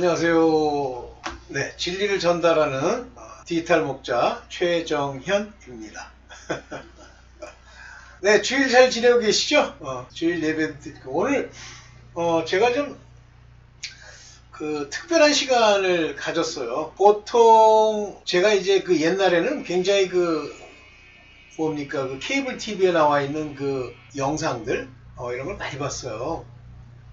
안녕하세요. 네, 진리를 전달하는 디지털 목자 최정현입니다. 네, 주일 잘 지내고 계시죠? 주일 예배 듣고 오늘 제가 좀 특별한 시간을 가졌어요. 보통 제가 이제 옛날에는 굉장히 케이블 TV에 나와 있는 영상들 이런 걸 많이 봤어요.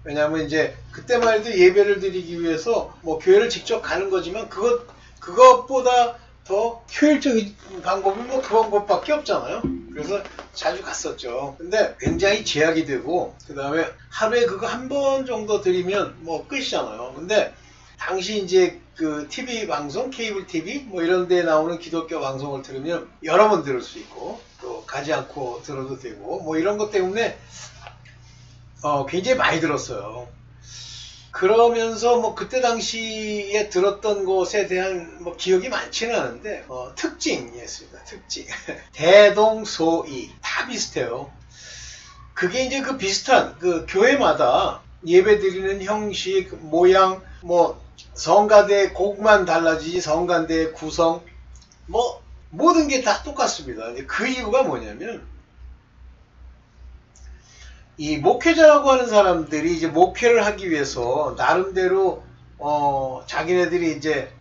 왜냐하면 이제 그때만 해도 예배를 드리기 위해서 교회를 직접 가는 거지만 그것보다 더 효율적인 방법이 그 방법밖에 없잖아요. 그래서 자주 갔었죠. 근데 굉장히 제약이 되고 그 다음에 하루에 그거 한 번 정도 드리면 끝이잖아요. 근데 당시 이제 TV 방송, 케이블 TV 이런 데 나오는 기독교 방송을 들으면 여러 번 들을 수 있고 또 가지 않고 들어도 되고 이런 것 때문에 굉장히 많이 들었어요. 그러면서 그때 당시에 들었던 것에 대한 기억이 많지는 않은데 특징이었습니다. 특징. 대동소이 다 비슷해요. 그게 이제 비슷한 교회마다 예배 드리는 형식, 모양, 성가대 곡만 달라지지 성가대의 구성 모든 게 다 똑같습니다. 그 이유가 뭐냐면 이 목회자라고 하는 사람들이 이제 목회를 하기 위해서 나름대로 자기네들이 이제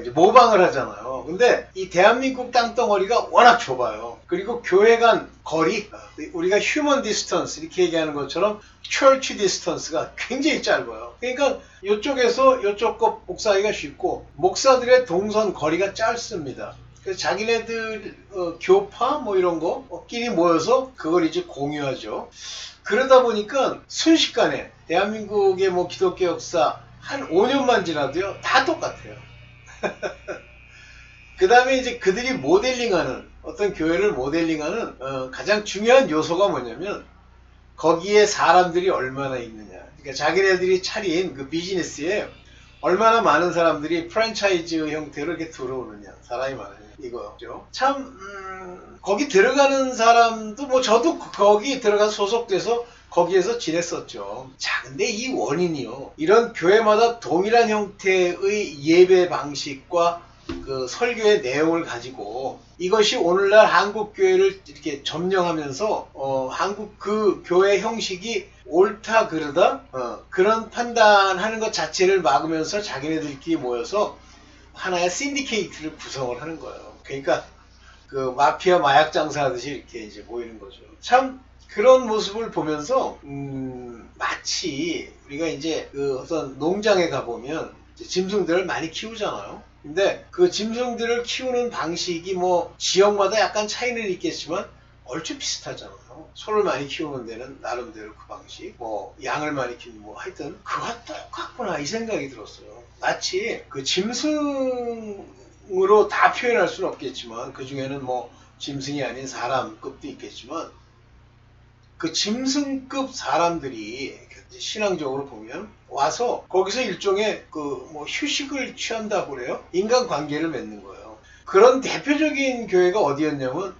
이제 모방을 하잖아요. 근데 이 대한민국 땅덩어리가 워낙 좁아요. 그리고 교회 간 거리, 우리가 휴먼 디스턴스 이렇게 얘기하는 것처럼 처치 디스턴스가 굉장히 짧아요. 그러니까 이쪽에서 이쪽 거 목사하기가 쉽고 목사들의 동선 거리가 짧습니다. 그래서 자기네들 교파 이런 거끼리 모여서 그걸 이제 공유하죠. 그러다 보니까 순식간에 대한민국의 기독교 역사 한 5년만 지나도요 다 똑같아요. 그 다음에 이제 그들이 모델링하는 어떤 교회를 모델링하는 가장 중요한 요소가 뭐냐면 거기에 사람들이 얼마나 있느냐. 그러니까 자기네들이 차린 비즈니스에 얼마나 많은 사람들이 프랜차이즈 형태로 이렇게 들어오느냐. 사람이 많으냐. 이거죠. 참 거기 들어가는 사람도 저도 거기 들어가서 소속돼서 거기에서 지냈었죠. 자, 근데 이 원인이요. 이런 교회마다 동일한 형태의 예배 방식과 설교의 내용을 가지고 이것이 오늘날 한국 교회를 이렇게 점령하면서 한국 교회 형식이 옳다 그르다 그런 판단하는 것 자체를 막으면서 자기네들끼리 모여서 하나의 신디케이트를 구성을 하는 거예요. 그러니까 마피아 마약 장사하듯이 이렇게 이제 모이는 거죠. 참 그런 모습을 보면서 마치 우리가 이제 어떤 농장에 가보면 짐승들을 많이 키우잖아요. 근데 짐승들을 키우는 방식이 지역마다 약간 차이는 있겠지만 얼추 비슷하잖아요. 소를 많이 키우는 데는 나름대로 그 방식, 양을 많이 키우는 하여튼 그와 똑같구나 이 생각이 들었어요. 마치 짐승으로 다 표현할 수는 없겠지만 그 중에는 짐승이 아닌 사람급도 있겠지만 짐승급 사람들이 신앙적으로 보면 와서 거기서 일종의 휴식을 취한다고 그래요. 인간관계를 맺는 거예요. 그런 대표적인 교회가 어디였냐면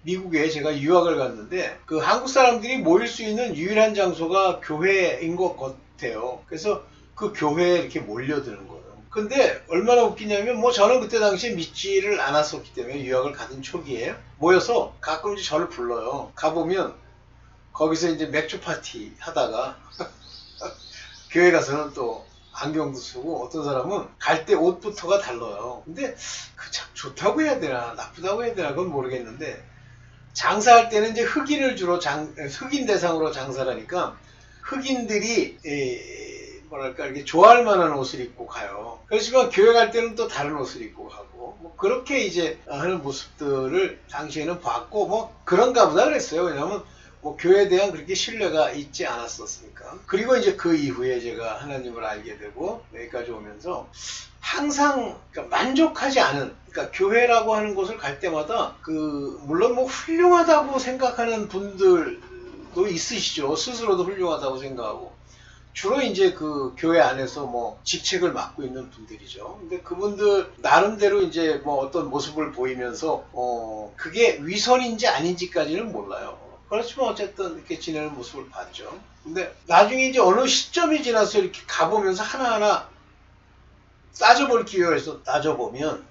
미국에 제가 유학을 갔는데 한국 사람들이 모일 수 있는 유일한 장소가 교회인 것 같아요. 그래서 그 교회에 이렇게 몰려드는 거예요. 근데 얼마나 웃기냐면 저는 그때 당시에 믿지를 않았었기 때문에 유학을 가던 초기에 모여서 가끔 저를 불러요. 가보면 거기서 이제 맥주 파티 하다가 교회 가서는 또 안경도 쓰고 어떤 사람은 갈 때 옷부터가 달라요. 근데 참 좋다고 해야 되나 나쁘다고 해야 되나 그건 모르겠는데 장사할 때는 이제 흑인을 주로 흑인 대상으로 장사를 하니까 흑인들이 이렇게 좋아할 만한 옷을 입고 가요. 그렇지만 교회 갈 때는 또 다른 옷을 입고 가고 그렇게 이제 하는 모습들을 당시에는 봤고 그런가 보다 그랬어요. 왜냐하면 교회에 대한 그렇게 신뢰가 있지 않았었으니까. 그리고 이제 그 이후에 제가 하나님을 알게 되고 여기까지 오면서 항상 만족하지 않은 교회라고 하는 곳을 갈 때마다 물론 훌륭하다고 생각하는 분들도 있으시죠. 스스로도 훌륭하다고 생각하고 주로 이제 교회 안에서 직책을 맡고 있는 분들이죠. 근데 그분들 나름대로 이제 어떤 모습을 보이면서 그게 위선인지 아닌지까지는 몰라요. 그렇지만 어쨌든 이렇게 지내는 모습을 봤죠. 근데 나중에 이제 어느 시점이 지나서 이렇게 가보면서 하나하나 따져볼 기회가 있어. 따져보면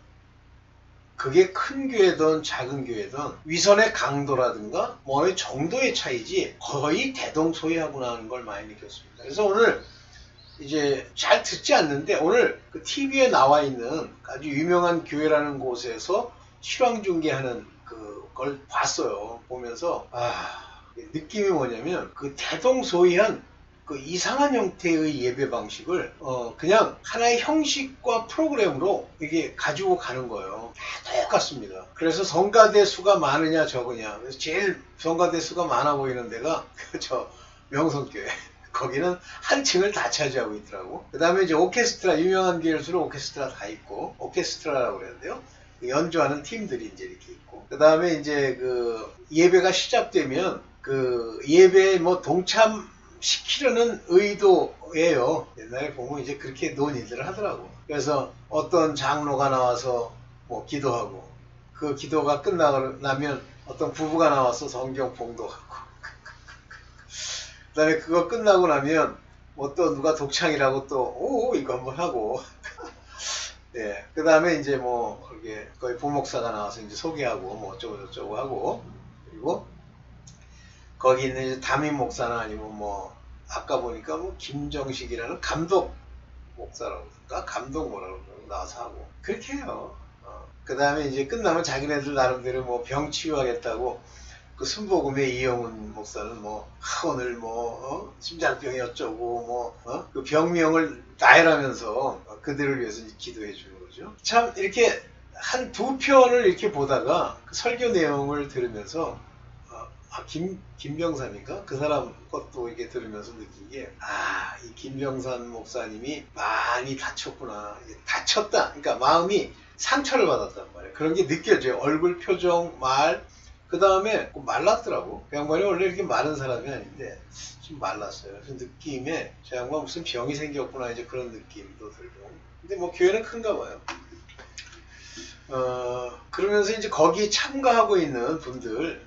그게 큰 교회든 작은 교회든 위선의 강도라든가 뭐의 정도의 차이지 거의 대동소이하구나 하는 걸 많이 느꼈습니다. 그래서 오늘 이제 잘 듣지 않는데 오늘 그 TV에 나와 있는 아주 유명한 교회라는 곳에서 실황 중계하는 그걸 봤어요. 보면서 느낌이 뭐냐면 그 대동소이한 그 이상한 형태의 예배 방식을 그냥 하나의 형식과 프로그램으로 이게 가지고 가는 거예요. 다 똑같습니다. 그래서 성가대 수가 많으냐 적으냐. 그래서 제일 성가대 수가 많아 보이는 데가 저 명성교회. 거기는 한 층을 다 차지하고 있더라고. 그 다음에 이제 오케스트라, 유명한 교회일수록 오케스트라 다 있고, 오케스트라라고 그러는데요. 연주하는 팀들이 이제 이렇게 있고. 그 다음에 이제 그 예배가 시작되면 그 예배에 뭐 동참시키려는 의도예요. 옛날에 보면 이제 그렇게 논의들을 하더라고. 그래서 어떤 장로가 나와서 뭐 기도하고, 그 기도가 끝나고 나면 어떤 부부가 나와서 성경 봉독하고, 그 다음에 그거 끝나고 나면 뭐 또 누가 독창이라고 또 이거 한번 하고 네, 그 다음에 이제 뭐 그게 거의 부목사가 나와서 이제 소개하고 뭐 어쩌고 저쩌고 하고 그리고 거기 있는 이제 담임 목사나 아니면 뭐 아까 보니까 뭐 김정식이라는 감독 목사라고 그럴까 감독 뭐라고 나와서 하고 그렇게 해요. 그 다음에 이제 끝나면 자기네들 나름대로 뭐 병 치유하겠다고 그 순복음의 이영훈 목사는 뭐 오늘 뭐 심장병이 어쩌고 뭐 그 병명을 나열하면서 그들을 위해서 기도해 주는 거죠. 참 이렇게 한 두 편을 이렇게 보다가 그 설교 내용을 들으면서 김병산인가 그 사람 것도 이렇게 들으면서 느낀 게 이 김병산 목사님이 많이 다쳤구나. 다쳤다. 그러니까 마음이 상처를 받았단 말이에요. 그런 게 느껴져요. 얼굴 표정, 말. 그 다음에 말랐더라고. 그 양반이 원래 이렇게 마른 사람이 아닌데 좀 말랐어요. 그래서 느낌에 저 양반 무슨 병이 생겼구나 이제 그런 느낌도 들고. 근데 뭐 교회는 큰가 봐요. 그러면서 이제 거기 참가하고 있는 분들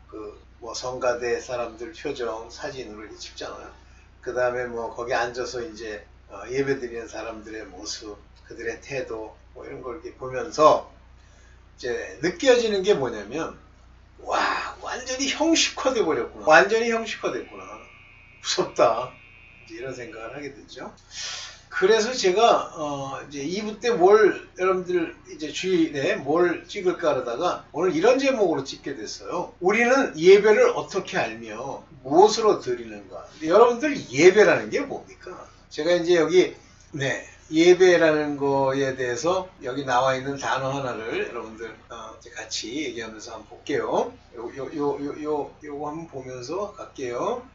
그 뭐 성가대 사람들 표정 사진으로 이렇게 찍잖아요. 그 다음에 뭐 거기 앉아서 이제 예배드리는 사람들의 모습, 그들의 태도 뭐 이런 걸 이렇게 보면서 이제 느껴지는 게 뭐냐면 와 완전히 형식화돼 버렸구나. 완전히 형식화됐구나. 무섭다. 이제 이런 생각을 하게 되죠. 그래서 제가 이제 2부 때 뭘 여러분들 이제 주일에 뭘 찍을까 하다가 오늘 이런 제목으로 찍게 됐어요. 우리는 예배를 어떻게 알며 무엇으로 드리는가. 여러분들 예배라는 게 뭡니까? 제가 이제 여기 예배라는 거에 대해서 여기 나와 있는 단어 하나를 여러분들 이제 같이 얘기하면서 한번 볼게요. 요거 한번 보면서 갈게요.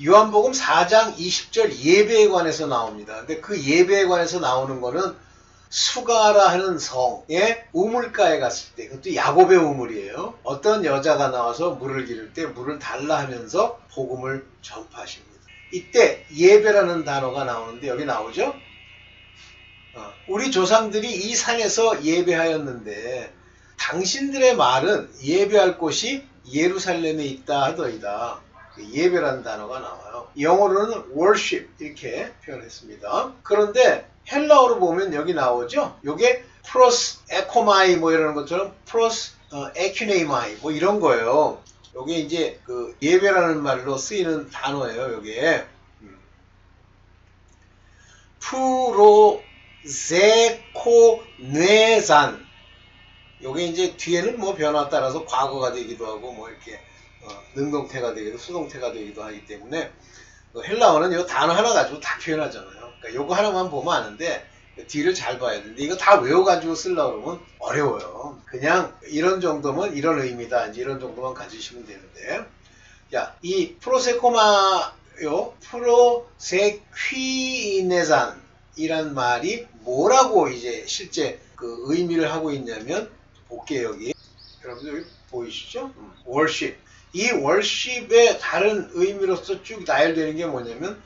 요한복음 4장 20절 예배에 관해서 나옵니다. 근데 그 예배에 관해서 나오는 거는 수가라 하는 성의 우물가에 갔을 때, 그것도 야곱의 우물이에요. 어떤 여자가 나와서 물을 기를 때 물을 달라 하면서 복음을 전파하십니다. 이때 예배라는 단어가 나오는데 여기 나오죠? 우리 조상들이 이 산에서 예배하였는데 당신들의 말은 예배할 곳이 예루살렘에 있다 하더이다. 예배라는 단어가 나와요. 영어로는 worship 이렇게 표현했습니다. 그런데 헬라어로 보면 여기 나오죠. 요게 프로스 에코마이 뭐 이러는 것처럼 프로스 에큐네이마이 뭐 이런 거예요. 요게 이제 그 예배라는 말로 쓰이는 단어예요. 요게 프로세코뇌산 요게 이제 뒤에는 뭐 변화 따라서 과거가 되기도 하고 뭐 이렇게 능동태가 되기도 수동태가 되기도 하기 때문에 헬라어는 이 단어 하나 가지고 다 표현하잖아요. 그러니까 요거 하나만 보면 아는데 뒤를 잘 봐야 되는데 이거 다 외워가지고 쓰려고 그러면 어려워요. 그냥 이런 정도면 이런 의미다. 이제 이런 정도만 가지시면 되는데 자, 이 프로세코마요 프로세퀴네산 이란 말이 뭐라고 이제 실제 그 의미를 하고 있냐면 볼게요. 여기 여러분들 여기 보이시죠? worship. 이 worship의 다른 의미로서 쭉 나열되는 게 뭐냐면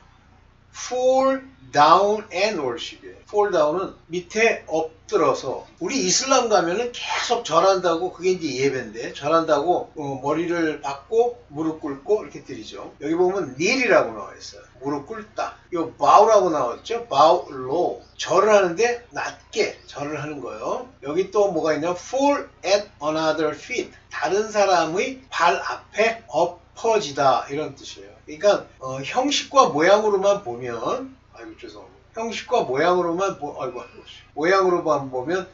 fall down and worship이에요. fall down은 밑에 엎드려서, 우리 이슬람 가면은 계속 절한다고, 그게 이제 예배인데, 절한다고 머리를 박고 무릎 꿇고 이렇게 드리죠. 여기 보면 kneel이라고 나와 있어요. 무릎 꿇다. 요 bow라고 나왔죠. bow low. 절을 하는데 낮게 절을 하는 거예요. 여기 또 뭐가 있냐, fall at another feet. 다른 사람의 발 앞에 엎어지다, 이런 뜻이에요. 그러니까 형식과 모양으로만 보면, 아이고 죄송합니다. 형식과 모양으로만 모양으로만 보면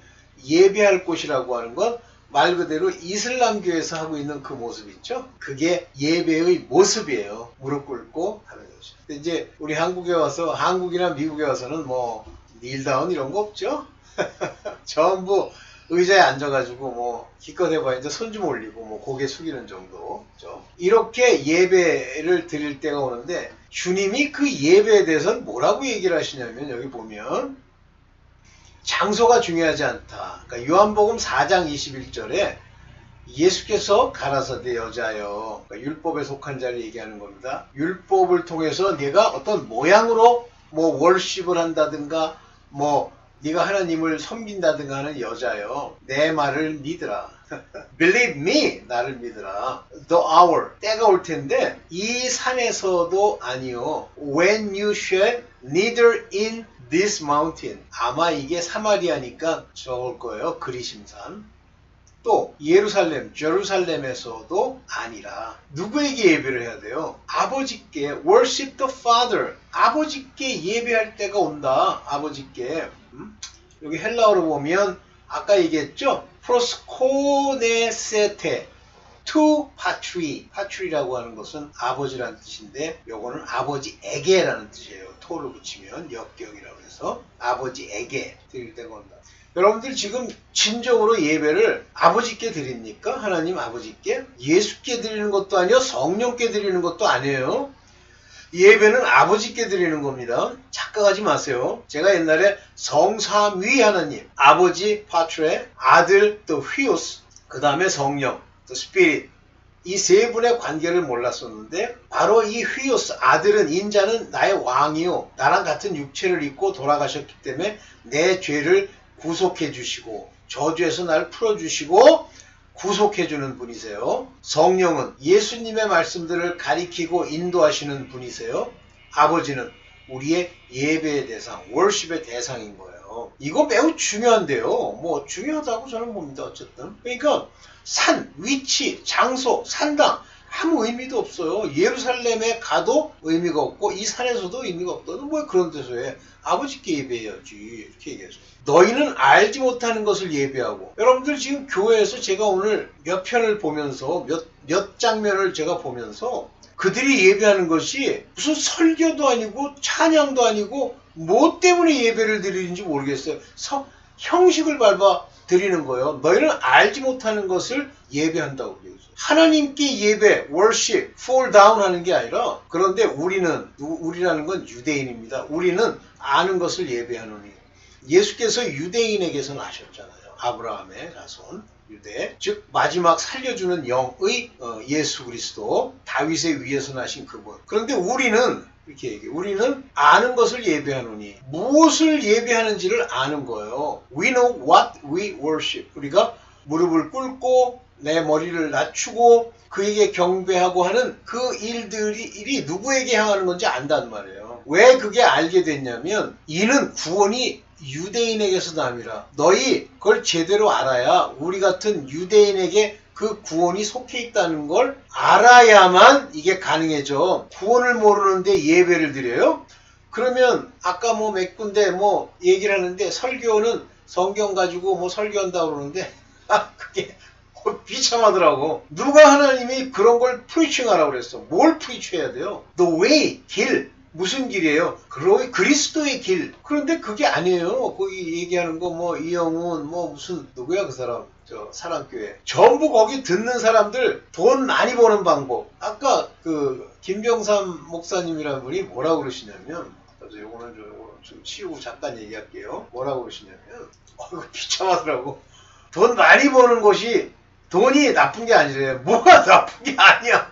예배할 곳이라고 하는 건 말 그대로 이슬람교에서 하고 있는 그 모습 있죠? 그게 예배의 모습이에요. 무릎 꿇고 하는 거죠. 근데 이제 우리 한국에 와서, 한국이나 미국에 와서는 뭐 닐다운 이런 거 없죠? 전부 의자에 앉아가지고 뭐 기껏 해봐야 이제 손 좀 올리고 뭐 고개 숙이는 정도. 그렇죠? 이렇게 예배를 드릴 때가 오는데, 주님이 그 예배에 대해서는 뭐라고 얘기를 하시냐면, 여기 보면 장소가 중요하지 않다. 그러니까 요한복음 4장 21절에 예수께서 가라사대 여자여, 그러니까 율법에 속한 자를 얘기하는 겁니다. 율법을 통해서 네가 어떤 모양으로 뭐 월십을 한다든가 뭐 네가 하나님을 섬긴다든가 하는 여자여, 내 말을 믿으라. Believe me, 나를 믿으라. The hour, 때가 올 텐데 이 산에서도 아니요, when you shall neither in this mountain, 아마 이게 사마리아니까 적을 거예요. 그리심산. 또 예루살렘, 제루살렘에서도 아니라. 누구에게 예배를 해야 돼요? 아버지께. worship the Father. 아버지께 예배할 때가 온다. 아버지께. 여기 헬라어로 보면 아까 얘기했죠? 프로스코네세테 투 파트리. 파트리라고 하는 것은 아버지라는 뜻인데, 요거는 아버지에게라는 뜻이에요. 토를 붙이면 역경이라고 해서 아버지에게 드릴 때가 온다. 여러분들 지금 진정으로 예배를 아버지께 드립니까? 하나님 아버지께? 예수께 드리는 것도 아니요, 성령께 드리는 것도 아니에요. 예배는 아버지께 드리는 겁니다. 착각하지 마세요. 제가 옛날에 성삼위 하나님, 아버지 파트레, 아들 또 휘오스, 그 다음에 성령 또 스피릿, 이 세 분의 관계를 몰랐었는데, 바로 이 휘오스, 아들은, 인자는 나의 왕이요, 나랑 같은 육체를 입고 돌아가셨기 때문에 내 죄를 구속해 주시고 저주에서 나를 풀어주시고 구속해 주는 분이세요. 성령은 예수님의 말씀들을 가리키고 인도하시는 분이세요. 아버지는 우리의 예배의 대상, 월십의 대상인 거예요. 이거 매우 중요한데요. 뭐 중요하다고 저는 봅니다. 어쨌든. 그러니까 산, 위치, 장소, 산당 아무 의미도 없어요. 예루살렘에 가도 의미가 없고 이 산에서도 의미가 없다. 뭐 그런 데서 해. 아버지께 예배해야지. 이렇게 얘기해서. 너희는 알지 못하는 것을 예배하고. 여러분들 지금 교회에서 제가 오늘 몇 편을 보면서 몇 장면을 제가 보면서 그들이 예배하는 것이 무슨 설교도 아니고 찬양도 아니고 뭐 때문에 예배를 드리는지 모르겠어요. 형식을 밟아 드리는 거예요. 너희는 알지 못하는 것을 예배한다고 그래요. 하나님께 예배, worship, fall down 하는 게 아니라, 그런데 우리라는 건 유대인입니다. 우리는 아는 것을 예배하노니. 예수께서 유대인에게서 나셨잖아요. 아브라함의 자손, 유대. 즉 마지막 살려주는 영의 예수 그리스도, 다윗의 위에서 나신 그분. 그런데 우리는 이렇게 얘기해요. 우리는 아는 것을 예배하노니. 무엇을 예배하는지를 아는 거예요. We know what we worship. 우리가 무릎을 꿇고 내 머리를 낮추고 그에게 경배하고 하는 그 일이 누구에게 향하는 건지 안단 말이에요. 왜 그게 알게 됐냐면, 이는 구원이 유대인에게서 남이라. 너희 그걸 제대로 알아야, 우리 같은 유대인에게 그 구원이 속해 있다는 걸 알아야만 이게 가능해져. 구원을 모르는데 예배를 드려요? 그러면 아까 뭐 몇 군데 뭐 얘기를 하는데, 설교는 성경 가지고 뭐 설교한다고 그러는데 그게 비참하더라고. 누가 하나님이 그런 걸 프리칭하라고 그랬어. 뭘 프리치해야 돼요? The way, 길. 무슨 길이에요? 그리스도의 길. 그런데 그게 아니에요. 거기 얘기하는 거 뭐 이영훈 뭐 무슨 누구야 그 사람, 저 사랑교회. 전부 거기 듣는 사람들 돈 많이 버는 방법. 아까 그 김병삼 목사님이라는 분이 뭐라고 그러시냐면, 요거는 좀 치우고 잠깐 얘기할게요. 뭐라고 그러시냐면, 이거 비참하더라고. 돈 많이 버는 것이 돈이 나쁜 게 아니래요. 뭐가 나쁜 게 아니야.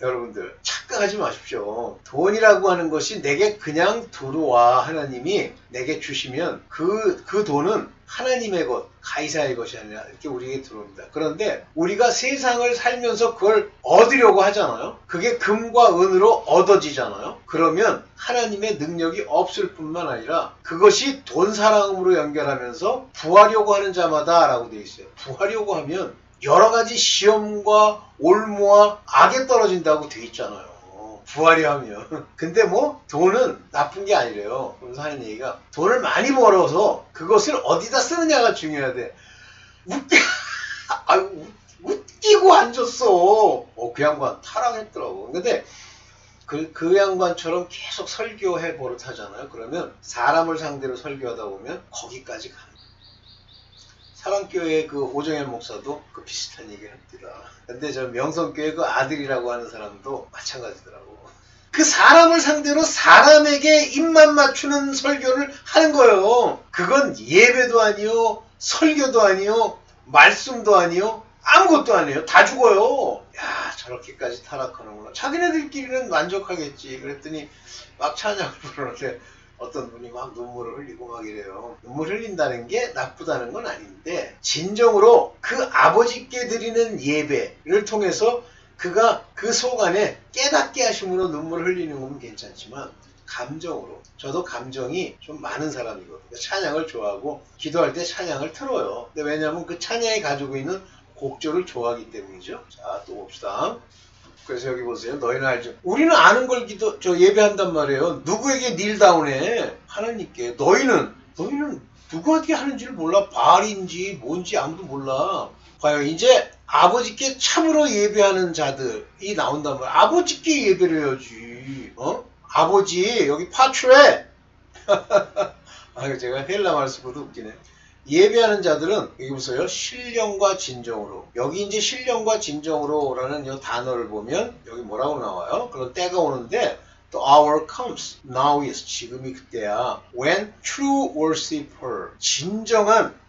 여러분들 착각하지 마십시오. 돈이라고 하는 것이 내게 그냥 들어와 하나님이 내게 주시면 그 돈은 하나님의 것, 가이사의 것이 아니라 이렇게 우리에게 들어옵니다. 그런데 우리가 세상을 살면서 그걸 얻으려고 하잖아요. 그게 금과 은으로 얻어지잖아요. 그러면 하나님의 능력이 없을 뿐만 아니라 그것이 돈 사랑으로 연결하면서 부하려고 하는 자마다 라고 되어 있어요. 부하려고 하면 여러 가지 시험과 올무와 악에 떨어진다고 되어 있잖아요. 부하려 하면. 근데 뭐 돈은 나쁜 게 아니래요. 그래서 하는 얘기가 돈을 많이 벌어서 그것을 어디다 쓰느냐가 중요하대. 웃기고 앉았어. 그 양반 타락했더라고. 근데 그 양반처럼 계속 설교해 버릇하잖아요. 그러면 사람을 상대로 설교하다 보면 거기까지 가는. 사랑교회 그 오정현 목사도 그 비슷한 얘기를 합니다. 근데 저 명성교회 그 아들이라고 하는 사람도 마찬가지더라고. 그 사람을 상대로 사람에게 입만 맞추는 설교를 하는 거예요. 그건 예배도 아니요, 설교도 아니요, 말씀도 아니요, 아무것도 아니에요. 다 죽어요. 야, 저렇게까지 타락하는구나. 자기네들끼리는 만족하겠지. 그랬더니 막 찬양을 부르는데 어떤 분이 막 눈물을 흘리고 막 이래요. 눈물 흘린다는 게 나쁘다는 건 아닌데 진정으로 그 아버지께 드리는 예배를 통해서 그가 그 속 안에 깨닫게 하심으로 눈물을 흘리는 건 괜찮지만 감정으로, 저도 감정이 좀 많은 사람이거든요. 찬양을 좋아하고 기도할 때 찬양을 틀어요. 근데 왜냐하면 그 찬양이 가지고 있는 곡조를 좋아하기 때문이죠. 자, 또 봅시다. 그래서 여기 보세요. 너희는 알죠. 우리는 아는 걸 예배한단 말이에요. 누구에게 닐다운해? 하나님께. 너희는 누구한테 하는지를 몰라. 바알인지 뭔지 아무도 몰라. 봐요. 이제 아버지께 참으로 예배하는 자들이 나온단 말이야. 아버지께 예배를 해야지. 아버지 여기 파출해. 제가 헬라 말 쓰고도 웃기네. 예배하는 자들은 여기 보세요. 신령과 진정으로. 여기 이제 신령과 진정으로라는 이 단어를 보면 여기 뭐라고 나와요? 그런 때가 오는데 The hour comes. Now is. 지금이 그때야. When true worshipper. 진정한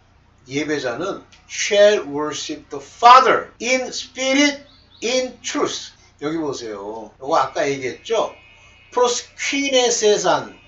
예배자는 shall worship the Father in spirit, in truth. 여기 보세요. 이거 아까 얘기했죠? 프로스퀴네세산.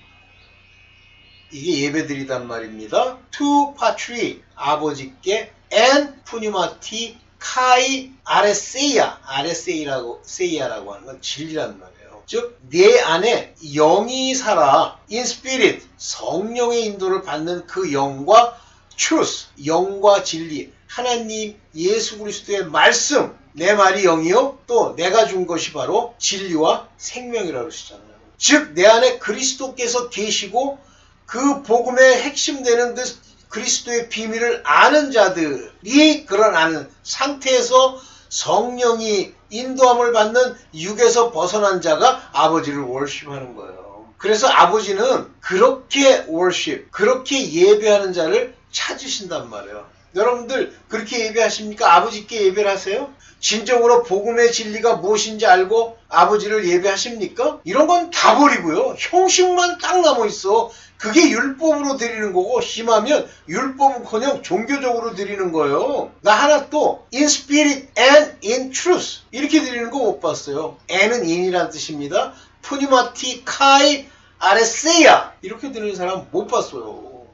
이게 예배드리단 말입니다. 투 파트리 아버지께 and 푸니마티 카이 아레세이아. 아레세이라고 세이아라고 하는 건 진리란 말이에요. 즉 내 안에 영이 살아. in spirit 성령의 인도를 받는 그 영과 truth 영과 진리 하나님 예수 그리스도의 말씀 내 말이 영이요 또 내가 준 것이 바로 진리와 생명이라고 하시잖아요. 즉 내 안에 그리스도께서 계시고 그 복음의 핵심 되는 그 그리스도의 비밀을 아는 자들이 그런 아는 상태에서 성령이 인도함을 받는 육에서 벗어난 자가 아버지를 월십하는 거예요. 그래서 아버지는 그렇게 월십, 그렇게 예배하는 자를 찾으신단 말이에요. 여러분들 그렇게 예배하십니까? 아버지께 예배를 하세요? 진정으로 복음의 진리가 무엇인지 알고 아버지를 예배하십니까? 이런 건 다 버리고요. 형식만 딱 남아있어. 그게 율법으로 드리는 거고 심하면 율법은커녕 종교적으로 드리는 거예요. 나 하나 또 in spirit and in truth 이렇게 드리는 거 못 봤어요. and은 in이라는 뜻입니다. 푸니마티 카이 아레세야 이렇게 드리는 사람 못 봤어요.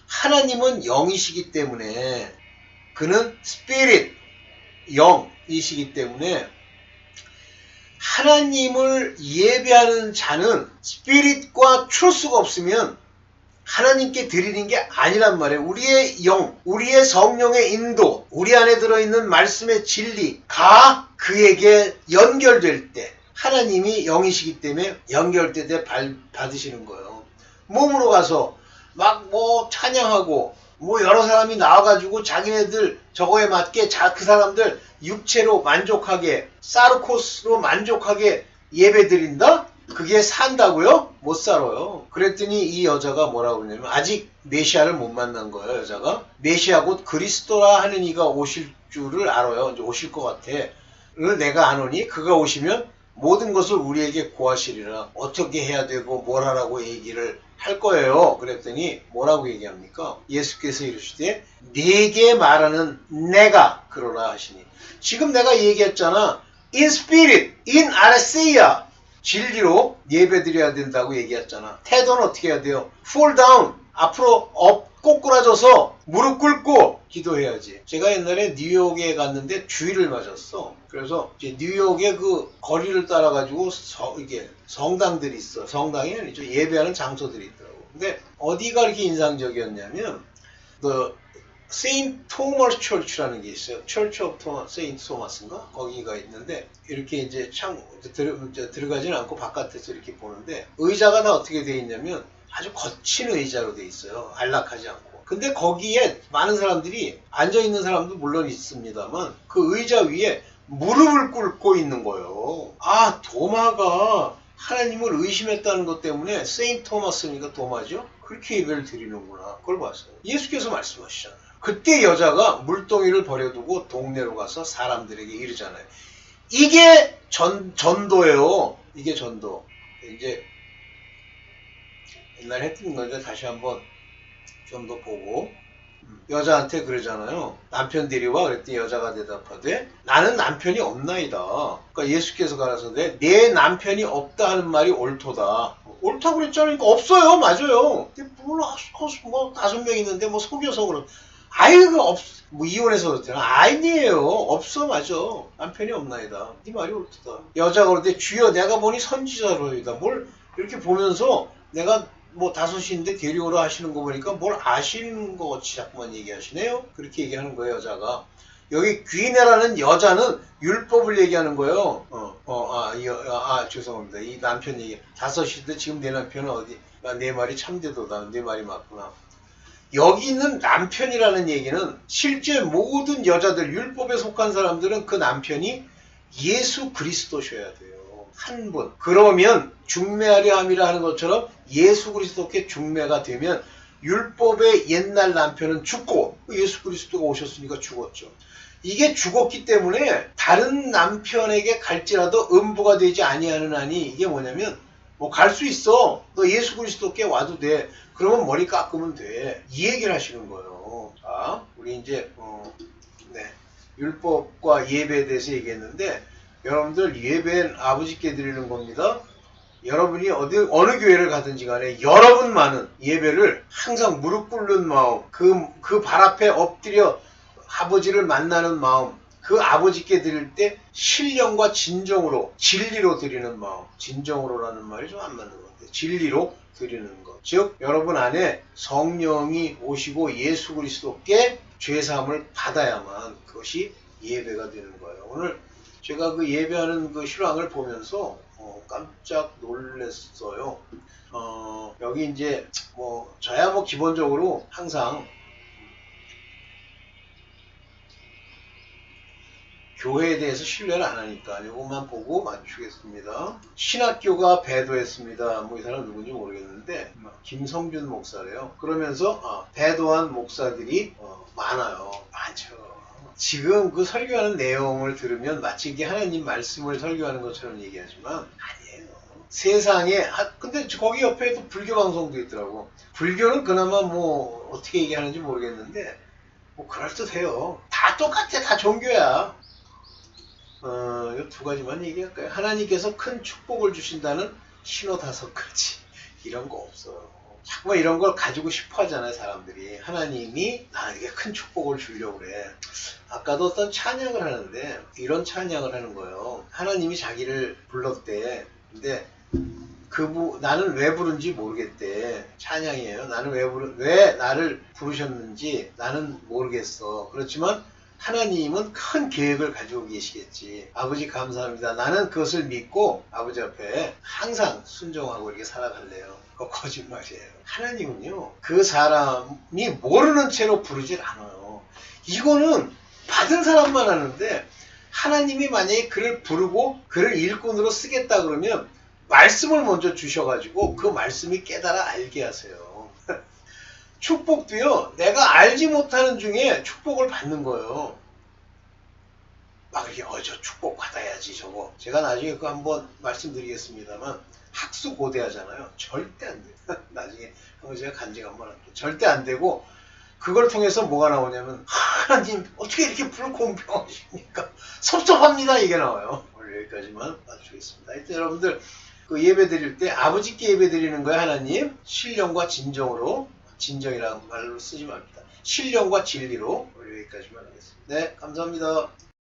하나님은 영이시기 때문에 그는 spirit 영이시기 때문에 하나님을 예배하는 자는 스피릿과 트루스가 없으면 하나님께 드리는 게 아니란 말이에요. 우리의 영, 우리의 성령의 인도, 우리 안에 들어있는 말씀의 진리가 그에게 연결될 때 하나님이 영이시기 때문에 연결될 때 받으시는 거예요. 몸으로 가서 막 찬양하고 여러 사람이 나와가지고 자기네들 저거에 맞게 그 사람들 육체로 만족하게 사르코스로 만족하게 예배드린다? 그게 산다고요? 못 살아요. 그랬더니 이 여자가 뭐라고 그러냐면 아직 메시아를 못 만난 거예요. 여자가 메시아 곧 그리스도라 하는 이가 오실 줄을 알아요. 이제 오실 것 같아. 를 내가 아노니 그가 오시면 모든 것을 우리에게 고하시리라. 어떻게 해야 되고 뭘 하라고 얘기를 할 거예요. 그랬더니 뭐라고 얘기합니까? 예수께서 이르시되 네게 말하는 내가 그러라 하시니. 지금 내가 얘기했잖아. in spirit, in aletheia. 진리로 예배드려야 된다고 얘기했잖아. 태도는 어떻게 해야 돼요? fall down, 앞으로 꼬꾸라져서 무릎 꿇고 기도해야지. 제가 옛날에 뉴욕에 갔는데 주의를 맞았어. 그래서 이제 뉴욕의 그 거리를 따라가지고 이게 성당들이 있어. 성당이 아니죠. 예배하는 장소들이 있더라고. 근데 어디가 이렇게 인상적이었냐면 그 세인트 토마스 철치라는 게 있어요. 철치 오브 세인트 토마스인가? 거기가 있는데 이렇게 이제 들어가지는 않고 바깥에서 이렇게 보는데 의자가 다 어떻게 돼 있냐면 아주 거친 의자로 돼 있어요. 안락하지 않고. 근데 거기에 많은 사람들이 앉아있는 사람도 물론 있습니다만 그 의자 위에 무릎을 꿇고 있는 거예요. 아, 도마가 하나님을 의심했다는 것 때문에 세인트 토마스니까 도마죠? 그렇게 예배를 드리는구나. 그걸 봤어요. 예수께서 말씀하시잖아요. 그때 여자가 물동이를 버려두고 동네로 가서 사람들에게 이르잖아요. 이게 전도예요. 이게 전도. 이제 옛날에 했던 건데 다시 한번 좀 더 보고 여자한테 그러잖아요. 남편 데려와. 그랬더니 여자가 대답하되 나는 남편이 없나이다. 그러니까 예수께서 가라사대 내 남편이 없다 하는 말이 옳도다. 옳다고 그랬잖아요. 그러니까 없어요. 맞아요. 뭐 5명 있는데 뭐 속여서 그런. 아이고 뭐 이혼해서 그렇잖아. 아니에요. 없어. 맞아. 남편이 없나이다. 네 말이 옳다. 여자가 그러는데 주여 내가 보니 선지자로이다. 뭘 이렇게 보면서 내가 뭐 5인데 데려오라 하시는 거 보니까 뭘 아시는 것 같이 자꾸만 얘기하시네요. 그렇게 얘기하는 거예요. 여자가. 여기 귀네라는 여자는 율법을 얘기하는 거예요. 죄송합니다. 이 남편 얘기. 5인데 지금 내 남편은 어디? 내 말이 참되도다. 내 말이 맞구나. 여기 있는 남편이라는 얘기는 실제 모든 여자들, 율법에 속한 사람들은 그 남편이 예수 그리스도셔야 돼요. 한 분. 그러면 중매하려 함이라 하는 것처럼 예수 그리스도께 중매가 되면 율법의 옛날 남편은 죽고 예수 그리스도가 오셨으니까 죽었죠. 이게 죽었기 때문에 다른 남편에게 갈지라도 음부가 되지 아니하는 한이 이게 뭐냐면 뭐 갈 수 있어. 너 예수 그리스도께 와도 돼. 그러면 머리 깎으면 돼. 이 얘기를 하시는 거예요. 자, 우리 이제 율법과 예배에 대해서 얘기했는데 여러분들 예배는 아버지께 드리는 겁니다. 여러분이 어느 교회를 가든지 간에 여러분만은 예배를 항상 무릎 꿇는 마음, 그 발 앞에 엎드려 아버지를 만나는 마음, 그 아버지께 드릴 때 신령과 진정으로, 진리로 드리는 마음, 진정으로라는 말이 좀 안 맞는 것 같아요. 진리로 드리는 것. 즉 여러분 안에 성령이 오시고 예수 그리스도께 죄사함을 받아야만 그것이 예배가 되는 거예요. 오늘 제가 그 예배하는 그 실황을 보면서 깜짝 놀랐어요. 여기 이제 저야 뭐 기본적으로 항상 교회에 대해서 신뢰를 안 하니까 이것만 보고 맞추겠습니다. 신학교가 배도했습니다. 뭐 이 사람 누군지 모르겠는데 김성균 목사래요. 그러면서 배도한 목사들이 많아요. 많죠. 지금 그 설교하는 내용을 들으면 마치 이게 하나님 말씀을 설교하는 것처럼 얘기하지만 아니에요. 세상에 근데 거기 옆에도 불교 방송도 있더라고. 불교는 그나마 뭐 어떻게 얘기하는지 모르겠는데 뭐 그럴듯해요. 다 똑같아. 다 종교야. 이 2가지만 얘기할까요? 하나님께서 큰 축복을 주신다는 신호 5가지. 이런 거 없어요. 자꾸만 이런 걸 가지고 싶어 하잖아요, 사람들이. 하나님이 나에게 큰 축복을 주려고 그래. 아까도 어떤 찬양을 하는데 이런 찬양을 하는 거예요. 하나님이 자기를 불렀대. 근데 나는 왜 부른지 모르겠대. 찬양이에요. 나는 왜 나를 부르셨는지 나는 모르겠어. 그렇지만 하나님은 큰 계획을 가지고 계시겠지. 아버지 감사합니다. 나는 그것을 믿고 아버지 앞에 항상 순종하고 이렇게 살아갈래요. 그거 거짓말이에요. 하나님은요, 그 사람이 모르는 채로 부르질 않아요. 이거는 받은 사람만 하는데 하나님이 만약에 그를 부르고 그를 일꾼으로 쓰겠다 그러면 말씀을 먼저 주셔가지고 그 말씀이 깨달아 알게 하세요. 축복도요, 내가 알지 못하는 중에 축복을 받는 거예요. 막 이렇게 저 축복 받아야지 저거. 제가 나중에 그거 한번 말씀드리겠습니다만 학수고대하잖아요. 절대 안 돼요. 나중에 한번 제가 간증 한번 할게요. 절대 안 되고 그걸 통해서 뭐가 나오냐면 하나님 어떻게 이렇게 불공평하십니까? 섭섭합니다 이게 나와요. 여기까지만 봐주겠습니다. 하여튼 여러분들 그 예배 드릴 때 아버지께 예배 드리는 거예요. 하나님 신령과 진정으로, 진정이라는 말로 쓰지 맙니다. 신령과 진리로. 우리 여기까지만 하겠습니다. 네, 감사합니다.